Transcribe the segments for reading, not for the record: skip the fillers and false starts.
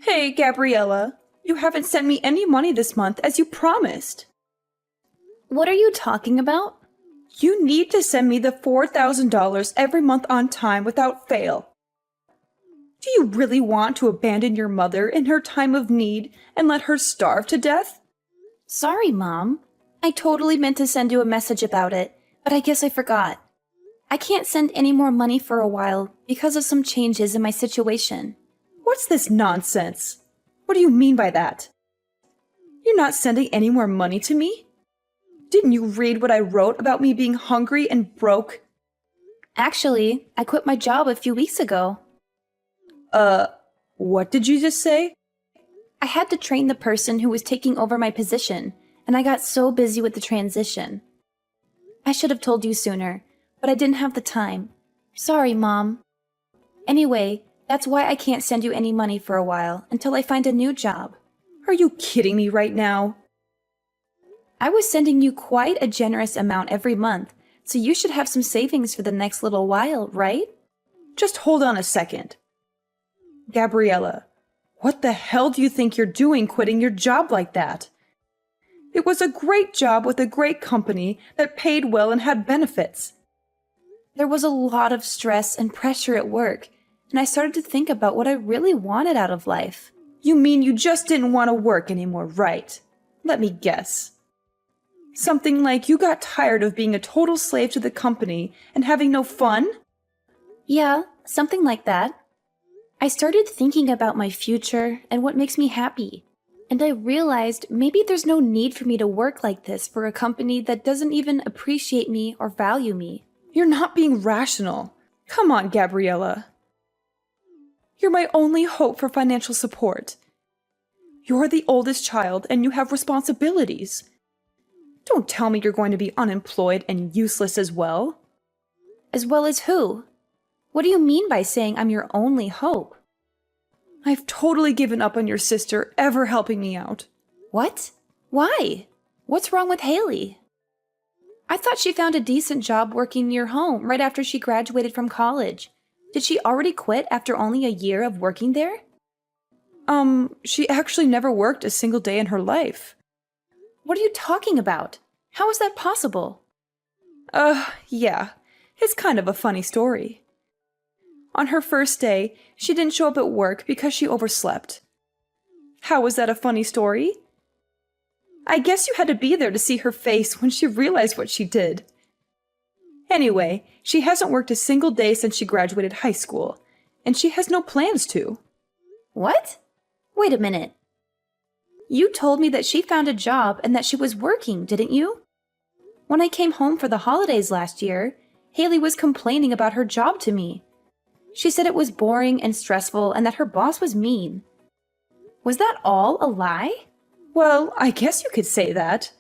Hey, Gabriella, you haven't sent me any money this month as you promised. What are you talking about? You need to send me the $4,000 every month on time without fail. Do you really want to abandon your mother in her time of need and let her starve to death? Sorry, Mom. I totally meant to send you a message about it, but I guess I forgot. I can't send any more money for a while because of some changes in my situation. What's this nonsense? What do you mean by that? You're not sending any more money to me? Didn't you read what I wrote about me being hungry and broke? Actually, I quit my job a few weeks ago. What did you just say? I had to train the person who was taking over my position, and I got so busy with the transition. I should have told you sooner, but I didn't have the time. Sorry, Mom. Anyway, that's why I can't send you any money for a while until I find a new job. Are you kidding me right now? I was sending you quite a generous amount every month, so you should have some savings for the next little while, right? Just hold on a second. Gabriella, what the hell do you think you're doing quitting your job like that? It was a great job with a great company that paid well and had benefits. There was a lot of stress and pressure at work, and I started to think about what I really wanted out of life. You mean you just didn't want to work anymore, right? Let me guess. Something like you got tired of being a total slave to the company and having no fun? Yeah, something like that. I started thinking about my future and what makes me happy. And I realized maybe there's no need for me to work like this for a company that doesn't even appreciate me or value me. You're not being rational. Come on, Gabriella. You're my only hope for financial support. You're the oldest child and you have responsibilities. Don't tell me you're going to be unemployed and useless as well. As well as who? What do you mean by saying I'm your only hope? I've totally given up on your sister ever helping me out. What? Why? What's wrong with Haley? I thought she found a decent job working near home right after she graduated from college. Did she already quit after only a year of working there? She actually never worked a single day in her life. What are you talking about? How is that possible? Yeah. It's kind of a funny story. On her first day, she didn't show up at work because she overslept. How was that a funny story? I guess you had to be there to see her face when she realized what she did. Anyway, she hasn't worked a single day since she graduated high school, and she has no plans to. What? Wait a minute. You told me that she found a job and that she was working, didn't you? When I came home for the holidays last year, Haley was complaining about her job to me. She said it was boring and stressful and that her boss was mean. Was that all a lie? Well, I guess you could say that.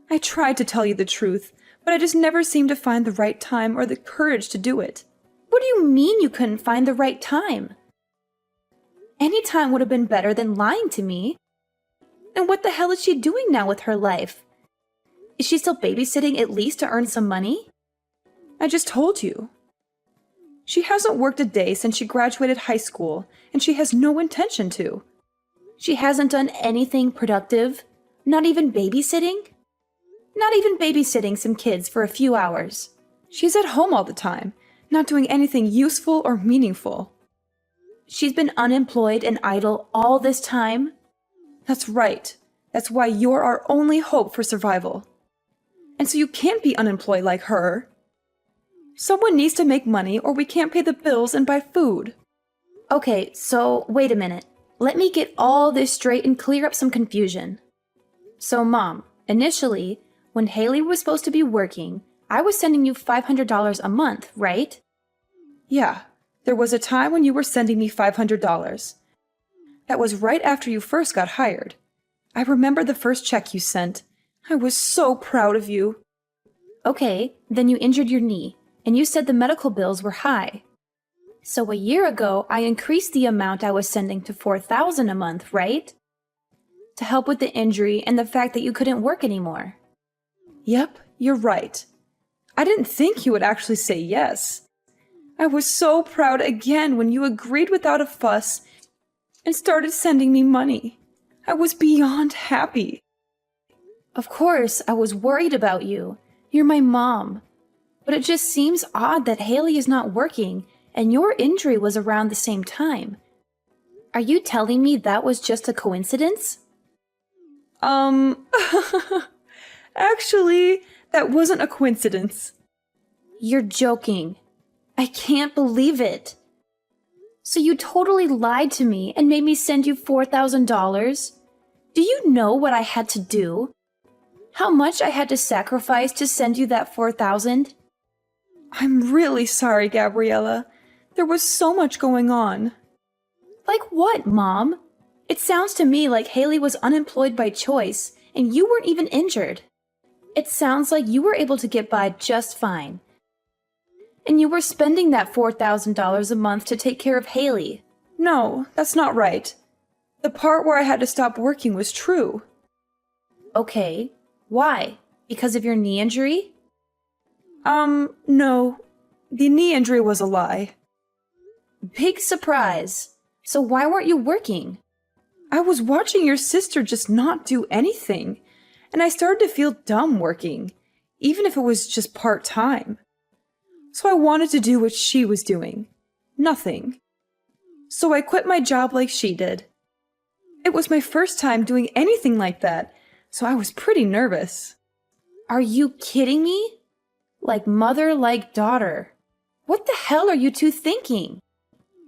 I tried to tell you the truth, but I just never seemed to find the right time or the courage to do it. What do you mean you couldn't find the right time? Any time would have been better than lying to me. And what the hell is she doing now with her life? Is she still babysitting at least to earn some money? I just told you. She hasn't worked a day since she graduated high school, and she has no intention to. She hasn't done anything productive? Not even babysitting? Not even babysitting some kids for a few hours. She's at home all the time, not doing anything useful or meaningful. She's been unemployed and idle all this time? That's right. That's why you're our only hope for survival. And so you can't be unemployed like her. Someone needs to make money or we can't pay the bills and buy food. Okay, so wait a minute. Let me get all this straight and clear up some confusion. So, Mom, initially, when Haley was supposed to be working, I was sending you $500 a month, right? Yeah, there was a time when you were sending me $500. That was right after you first got hired. I remember the first check you sent. I was so proud of you. Okay, then you injured your knee, and you said the medical bills were high. So a year ago, I increased the amount I was sending to $4,000 a month, right? To help with the injury and the fact that you couldn't work anymore. Yep, you're right. I didn't think you would actually say yes. I was so proud again when you agreed without a fuss and started sending me money. I was beyond happy. Of course, I was worried about you. You're my mom. But it just seems odd that Haley is not working and your injury was around the same time. Are you telling me that was just a coincidence? Actually, that wasn't a coincidence. You're joking. I can't believe it. So you totally lied to me and made me send you $4,000? Do you know what I had to do? How much I had to sacrifice to send you that $4,000? I'm really sorry, Gabriella. There was so much going on. Like what, Mom? It sounds to me like Haley was unemployed by choice and you weren't even injured. It sounds like you were able to get by just fine. And you were spending that $4,000 a month to take care of Haley. No, that's not right. The part where I had to stop working was true. Okay, why? Because of your knee injury? No. The knee injury was a lie. Big surprise. So why weren't you working? I was watching your sister just not do anything, and I started to feel dumb working, even if it was just part-time. So I wanted to do what she was doing. Nothing. So I quit my job like she did. It was my first time doing anything like that, so I was pretty nervous. Are you kidding me? Like mother, like daughter. What the hell are you two thinking?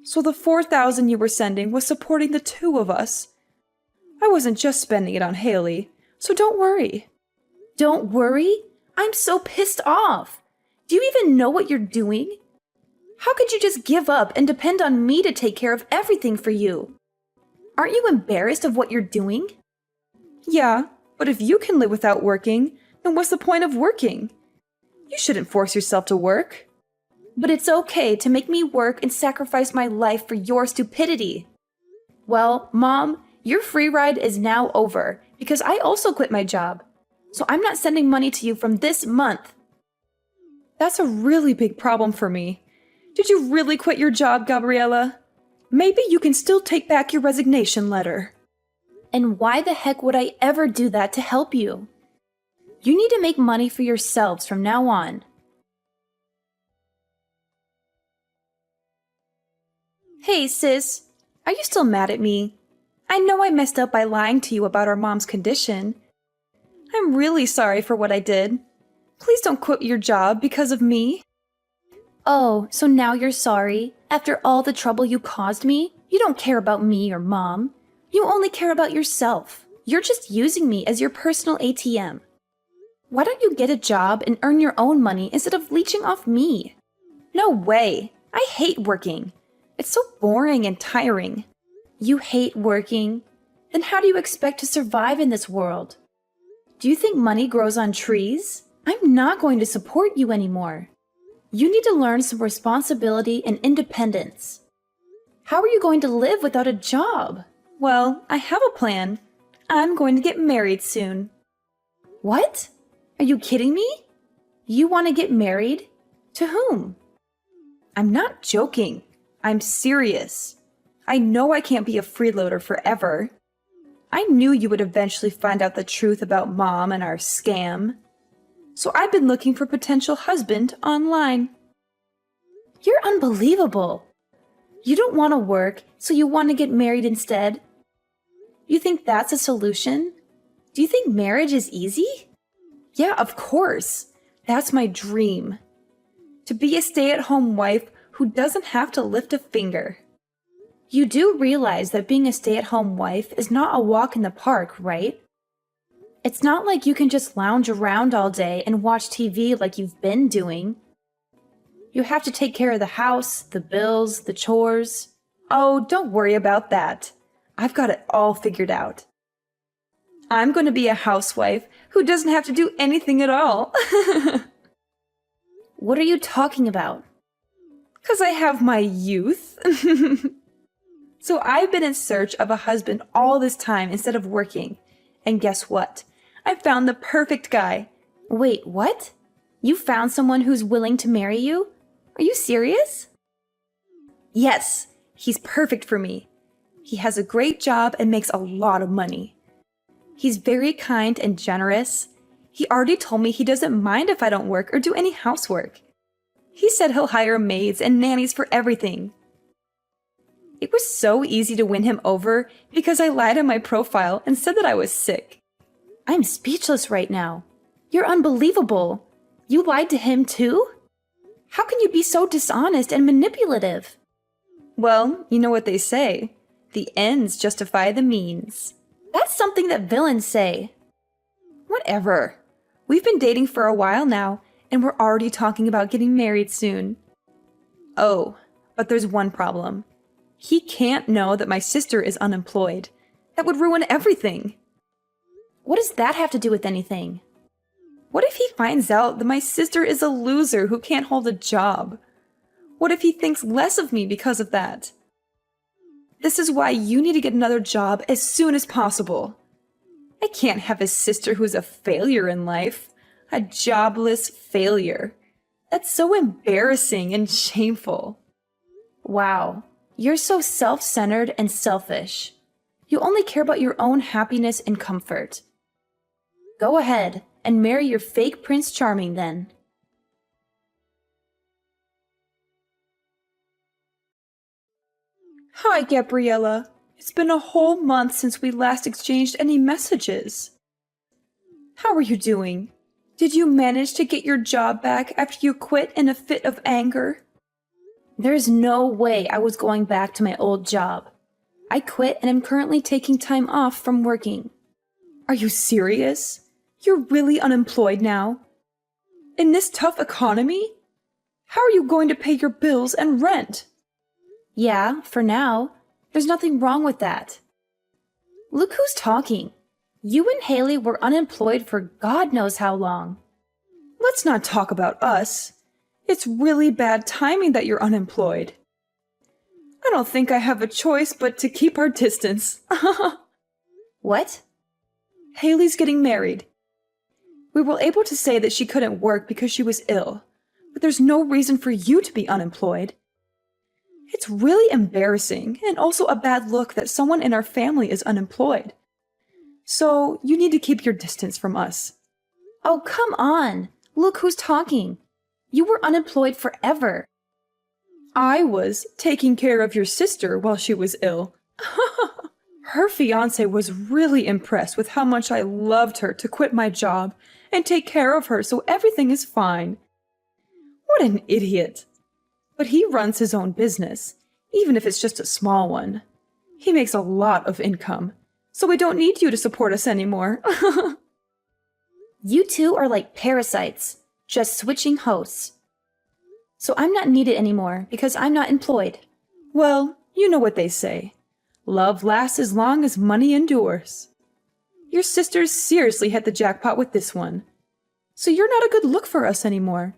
So the $4,000 you were sending was supporting the two of us. I wasn't just spending it on Haley, so don't worry. Don't worry? I'm so pissed off. Do you even know what you're doing? How could you just give up and depend on me to take care of everything for you? Aren't you embarrassed of what you're doing? Yeah, but if you can live without working, then what's the point of working? You shouldn't force yourself to work. But it's okay to make me work and sacrifice my life for your stupidity. Well, Mom, your free ride is now over because I also quit my job. So I'm not sending money to you from this month. That's a really big problem for me. Did you really quit your job, Gabriella? Maybe you can still take back your resignation letter. And why the heck would I ever do that to help you? You need to make money for yourselves from now on. Hey, sis. Are you still mad at me? I know I messed up by lying to you about our mom's condition. I'm really sorry for what I did. Please don't quit your job because of me. Oh, so now you're sorry? After all the trouble you caused me? You don't care about me or Mom. You only care about yourself. You're just using me as your personal ATM. Why don't you get a job and earn your own money instead of leeching off me? No way. I hate working. It's so boring and tiring. You hate working? Then how do you expect to survive in this world? Do you think money grows on trees? I'm not going to support you anymore. You need to learn some responsibility and independence. How are you going to live without a job? Well, I have a plan. I'm going to get married soon. What? Are you kidding me? You want to get married? To whom? I'm not joking. I'm serious. I know I can't be a freeloader forever. I knew you would eventually find out the truth about Mom and our scam. So I've been looking for a potential husband online. You're unbelievable. You don't want to work, so you want to get married instead? You think that's a solution? Do you think marriage is easy? Yeah, of course. That's my dream. To be a stay-at-home wife who doesn't have to lift a finger. You do realize that being a stay-at-home wife is not a walk in the park, right? It's not like you can just lounge around all day and watch TV like you've been doing. You have to take care of the house, the bills, the chores. Oh, don't worry about that. I've got it all figured out. I'm going to be a housewife who doesn't have to do anything at all. What are you talking about? 'Cause I have my youth. So I've been in search of a husband all this time instead of working. And guess what? I found the perfect guy. Wait, what? You found someone who's willing to marry you? Are you serious? Yes, he's perfect for me. He has a great job and makes a lot of money. He's very kind and generous. He already told me he doesn't mind if I don't work or do any housework. He said he'll hire maids and nannies for everything. It was so easy to win him over because I lied on my profile and said that I was sick. I'm speechless right now. You're unbelievable. You lied to him too? How can you be so dishonest and manipulative? Well, you know what they say. The ends justify the means. That's something that villains say. Whatever. We've been dating for a while now, and we're already talking about getting married soon. Oh, but there's one problem. He can't know that my sister is unemployed. That would ruin everything. What does that have to do with anything? What if he finds out that my sister is a loser who can't hold a job? What if he thinks less of me because of that? This is why you need to get another job as soon as possible. I can't have a sister who's a failure in life. A jobless failure. That's so embarrassing and shameful. Wow, you're so self-centered and selfish. You only care about your own happiness and comfort. Go ahead and marry your fake Prince Charming then. Hi, Gabriella. It's been a whole month since we last exchanged any messages. How are you doing? Did you manage to get your job back after you quit in a fit of anger? There's no way I was going back to my old job. I quit and am currently taking time off from working. Are you serious? You're really unemployed now? In this tough economy? How are you going to pay your bills and rent? Yeah, for now. There's nothing wrong with that. Look who's talking. You and Haley were unemployed for God knows how long. Let's not talk about us. It's really bad timing that you're unemployed. I don't think I have a choice but to keep our distance. What? Haley's getting married. We were able to say that she couldn't work because she was ill, but there's no reason for you to be unemployed. It's really embarrassing and also a bad look that someone in our family is unemployed. So you need to keep your distance from us. Oh, come on. Look who's talking. You were unemployed forever. I was taking care of your sister while she was ill. Her fiancé was really impressed with how much I loved her to quit my job and take care of her so everything is fine. What an idiot. But he runs his own business, even if it's just a small one. He makes a lot of income, so we don't need you to support us anymore. You two are like parasites, just switching hosts. So I'm not needed anymore because I'm not employed. Well, you know what they say. Love lasts as long as money endures. Your sisters seriously hit the jackpot with this one. So you're not a good look for us anymore.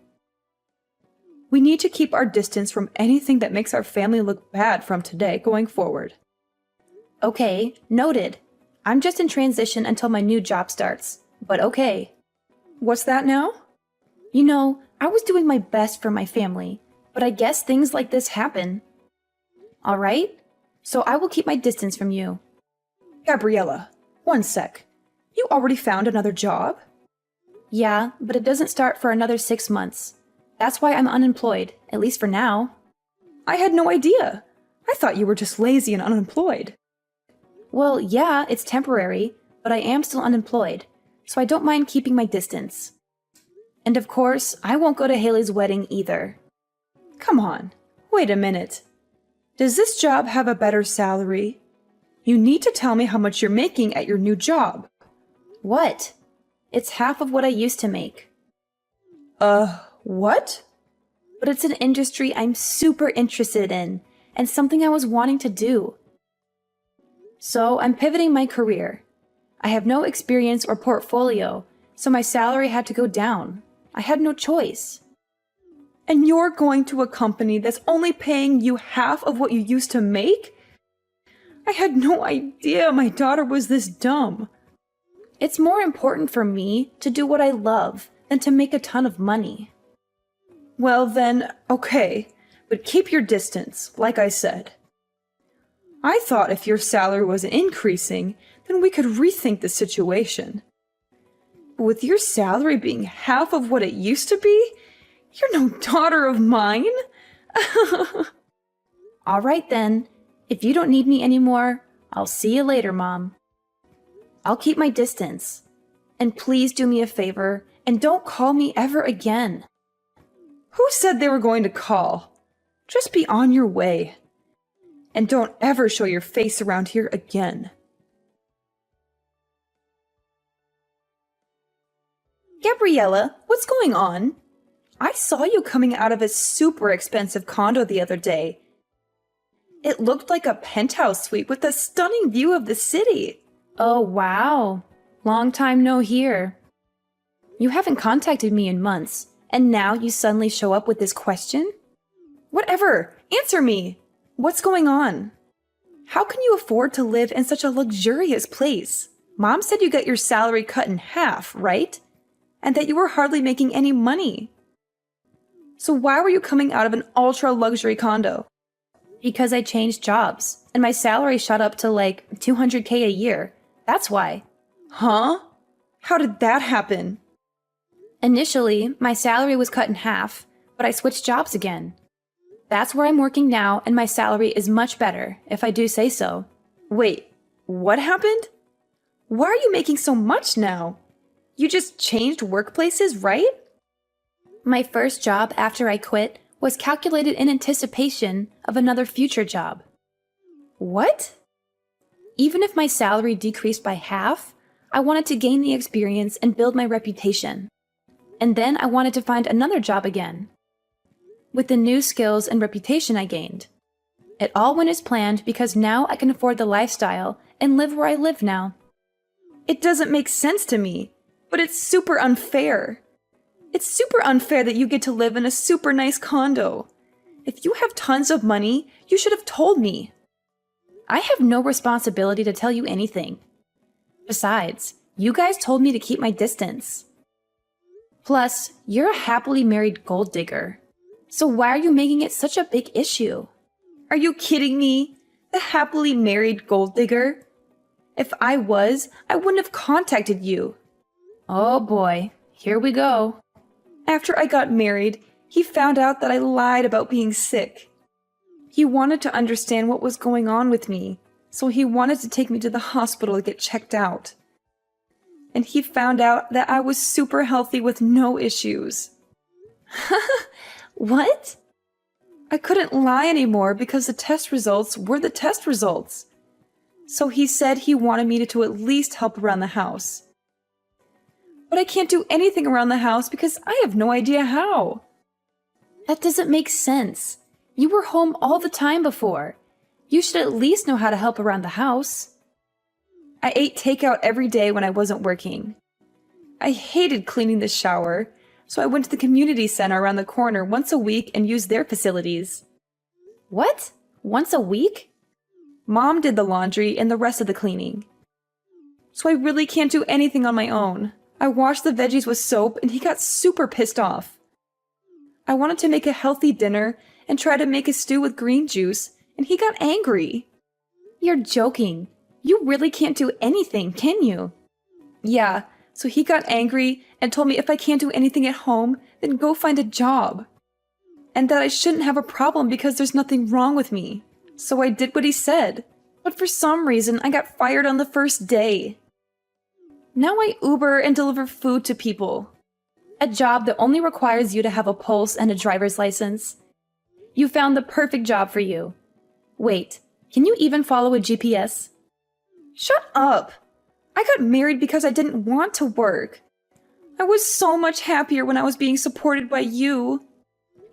We need to keep our distance from anything that makes our family look bad from today going forward. Okay, noted. I'm just in transition until my new job starts, but okay. What's that now? You know, I was doing my best for my family, but I guess things like this happen. All right? So I will keep my distance from you. Gabriella, one sec. You already found another job? Yeah, but it doesn't start for another 6 months. That's why I'm unemployed, at least for now. I had no idea. I thought you were just lazy and unemployed. Well, yeah, it's temporary, but I am still unemployed, so I don't mind keeping my distance. And of course, I won't go to Haley's wedding either. Come on, wait a minute. Does this job have a better salary? You need to tell me how much you're making at your new job. What? It's half of what I used to make. What? But it's an industry I'm super interested in, and something I was wanting to do. So I'm pivoting my career. I have no experience or portfolio, so my salary had to go down. I had no choice. And you're going to a company that's only paying you half of what you used to make? I had no idea my daughter was this dumb. It's more important for me to do what I love than to make a ton of money. Well then, okay, but keep your distance, like I said. I thought if your salary was increasing, then we could rethink the situation. But with your salary being half of what it used to be, you're no daughter of mine. All right then. If you don't need me anymore, I'll see you later, Mom. I'll keep my distance. And please do me a favor and don't call me ever again. Who said they were going to call? Just be on your way. And don't ever show your face around here again. Gabriella, what's going on? I saw you coming out of a super expensive condo the other day. It looked like a penthouse suite with a stunning view of the city. Oh, wow. Long time no hear. You haven't contacted me in months, and now you suddenly show up with this question? Whatever, answer me. What's going on? How can you afford to live in such a luxurious place? Mom said you got your salary cut in half, right? And that you were hardly making any money. So why were you coming out of an ultra-luxury condo? Because I changed jobs, and my salary shot up to like $200K a year. That's why. Huh? How did that happen? Initially, my salary was cut in half, but I switched jobs again. That's where I'm working now, and my salary is much better, if I do say so. Wait, what happened? Why are you making so much now? You just changed workplaces, right? My first job after I quit was calculated in anticipation of another future job. What? Even if my salary decreased by half, I wanted to gain the experience and build my reputation. And then I wanted to find another job again. With the new skills and reputation I gained. It all went as planned because now I can afford the lifestyle and live where I live now. It doesn't make sense to me, but it's super unfair. It's super unfair that you get to live in a super nice condo. If you have tons of money, you should have told me. I have no responsibility to tell you anything. Besides, you guys told me to keep my distance. Plus, you're a happily married gold digger. So why are you making it such a big issue? Are you kidding me? The happily married gold digger? If I was, I wouldn't have contacted you. Oh boy, here we go. After I got married, he found out that I lied about being sick. He wanted to understand what was going on with me, so he wanted to take me to the hospital to get checked out. And he found out that I was super healthy with no issues. What? I couldn't lie anymore because the test results were the test results. So he said he wanted me to at least help around the house. But I can't do anything around the house because I have no idea how. That doesn't make sense. You were home all the time before. You should at least know how to help around the house. I ate takeout every day when I wasn't working. I hated cleaning the shower, so I went to the community center around the corner once a week and used their facilities. What? Once a week? Mom did the laundry and the rest of the cleaning. So I really can't do anything on my own. I washed the veggies with soap and he got super pissed off. I wanted to make a healthy dinner and try to make a stew with green juice, and he got angry. You're joking. You really can't do anything, can you? Yeah, so he got angry and told me if I can't do anything at home, then go find a job. And that I shouldn't have a problem because there's nothing wrong with me. So I did what he said. But for some reason, I got fired on the first day. Now I Uber and deliver food to people. A job that only requires you to have a pulse and a driver's license. You found the perfect job for you. Wait, can you even follow a GPS? Shut up! I got married because I didn't want to work. I was so much happier when I was being supported by you.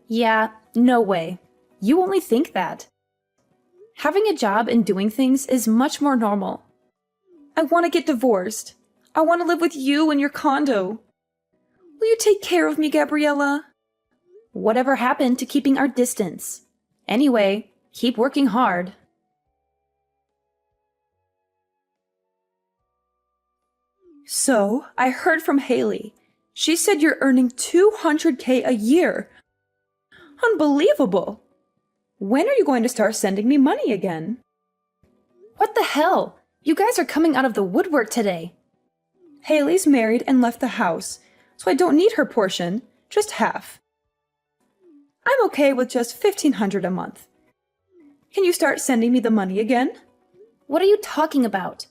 Yeah, no way. You only think that. Having a job and doing things is much more normal. I want to get divorced. I want to live with you in your condo. Will you take care of me, Gabriella? Whatever happened to keeping our distance? Anyway, keep working hard. So, I heard from Haley. She said you're earning $200K a year. Unbelievable! When are you going to start sending me money again? What the hell? You guys are coming out of the woodwork today. Haley's married and left the house, so I don't need her portion, just half. I'm okay with just $1,500 a month. Can you start sending me the money again? What are you talking about?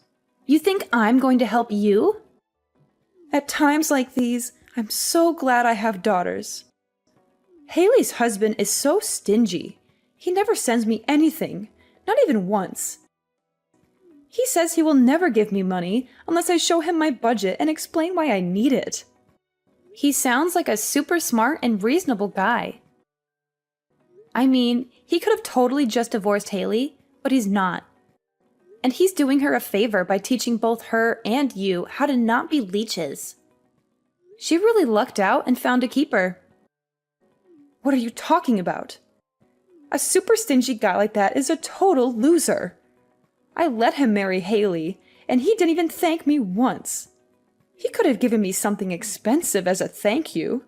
You think I'm going to help you? At times like these, I'm so glad I have daughters. Haley's husband is so stingy. He never sends me anything, not even once. He says he will never give me money unless I show him my budget and explain why I need it. He sounds like a super smart and reasonable guy. I mean, he could have totally just divorced Haley, but he's not. And he's doing her a favor by teaching both her and you how to not be leeches. She really lucked out and found a keeper. What are you talking about? A super stingy guy like that is a total loser. I let him marry Haley, and he didn't even thank me once. He could have given me something expensive as a thank you.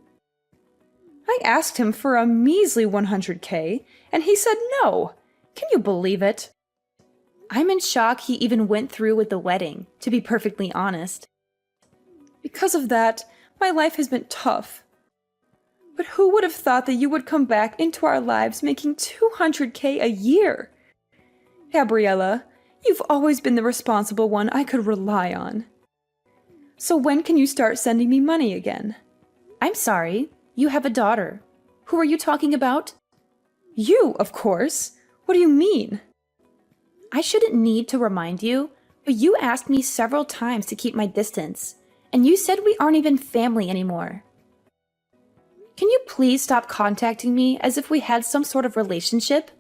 I asked him for a measly $100K, and he said no. Can you believe it? I'm in shock he even went through with the wedding, to be perfectly honest. Because of that, my life has been tough. But who would have thought that you would come back into our lives making $200K a year? Gabriella, you've always been the responsible one I could rely on. So when can you start sending me money again? I'm sorry, you have a daughter. Who are you talking about? You, of course. What do you mean? I shouldn't need to remind you, but you asked me several times to keep my distance, and you said we aren't even family anymore. Can you please stop contacting me as if we had some sort of relationship?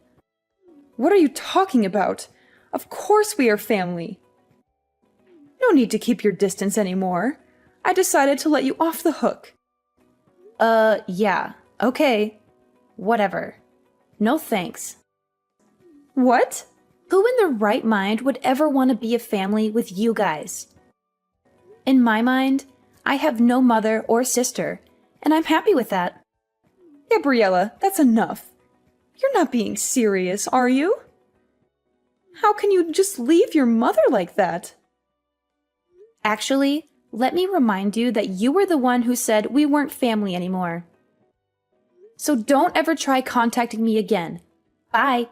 What are you talking about? Of course we are family. No need to keep your distance anymore. I decided to let you off the hook. Yeah. Okay. Whatever. No thanks. What? Who in their right mind would ever want to be a family with you guys? In my mind, I have no mother or sister, and I'm happy with that. Gabriella, that's enough. You're not being serious, are you? How can you just leave your mother like that? Actually, let me remind you that you were the one who said we weren't family anymore. So don't ever try contacting me again. Bye.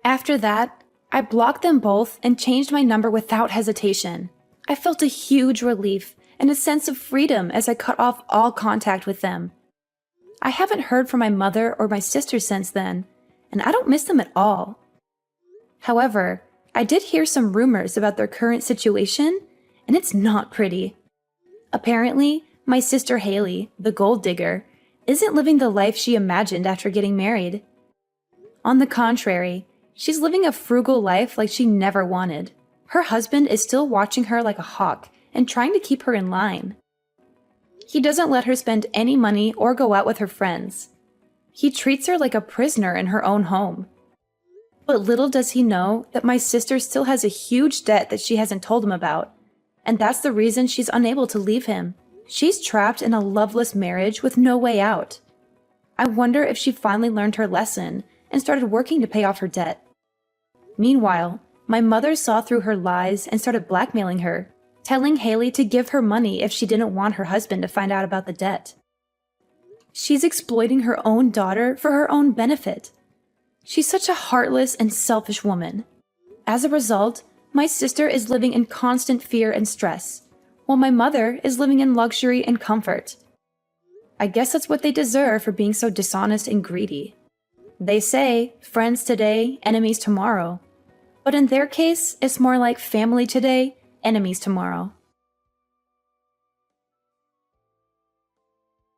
After that, I blocked them both and changed my number without hesitation. I felt a huge relief and a sense of freedom as I cut off all contact with them. I haven't heard from my mother or my sister since then, and I don't miss them at all. However, I did hear some rumors about their current situation, and it's not pretty. Apparently, my sister Haley, the gold digger, isn't living the life she imagined after getting married. On the contrary, she's living a frugal life like she never wanted. Her husband is still watching her like a hawk and trying to keep her in line. He doesn't let her spend any money or go out with her friends. He treats her like a prisoner in her own home. But little does he know that my sister still has a huge debt that she hasn't told him about, and that's the reason she's unable to leave him. She's trapped in a loveless marriage with no way out. I wonder if she finally learned her lesson and started working to pay off her debt. Meanwhile, my mother saw through her lies and started blackmailing her, telling Haley to give her money if she didn't want her husband to find out about the debt. She's exploiting her own daughter for her own benefit. She's such a heartless and selfish woman. As a result, my sister is living in constant fear and stress, while my mother is living in luxury and comfort. I guess that's what they deserve for being so dishonest and greedy. They say, friends today, enemies tomorrow. But in their case, it's more like family today, enemies tomorrow.